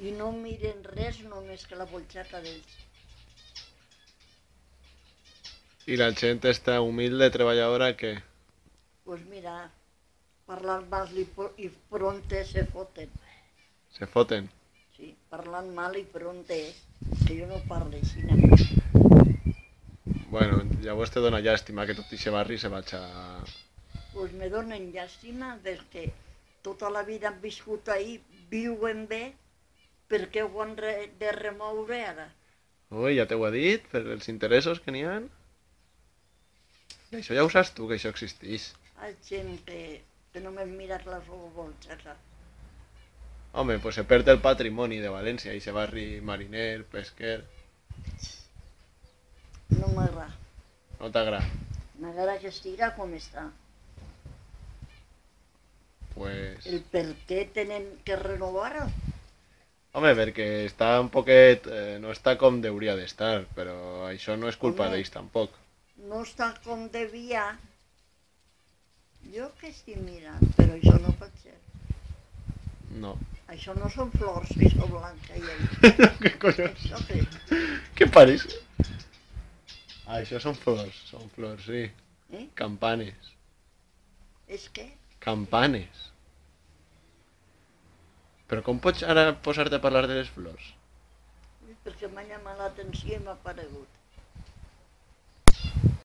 I no miren res només que la bolxaca d'ells. I la gent està humilde, treballadora, què? Pues mira, parlant mal i pronte se foten. Se foten? Sí, parlant mal i pronte, que jo no parlo així. Bueno, llavors te dona llàstima que tot aquest barri se vaig a... Pues me donen llàstima perquè tota la vida han viscut ahí, viuen bé, per què ho han de remoure ara? Ui, ja t'ho he dit, per els interessos que n'hi ha. I això ja ho saps tu, que això existeix. Hi ha gent que només mira la seva bolxaca. Home, pues se perd el patrimoni de València, i se barri mariner, pesquer... No m'agrada. No t'agrada? M'agrada que estigui com està. Pues... El per què tenen que renovar-ho? Home, perquè està un poquet... no està com hauria d'estar, però això no és culpa Home. d'ells tampoc. No està com devia. Jo que estic mirant, però això no pot ser. No. Això no són flors, que són blanca i ell. Què collons? Això què? Què pareix? Ah, això són flors, sí. Eh? Campanes. És que? Campanes. Però com pots ara posar-te a parlar de les flors? Perquè m'ha llamat l'atenció i m'ha aparegut.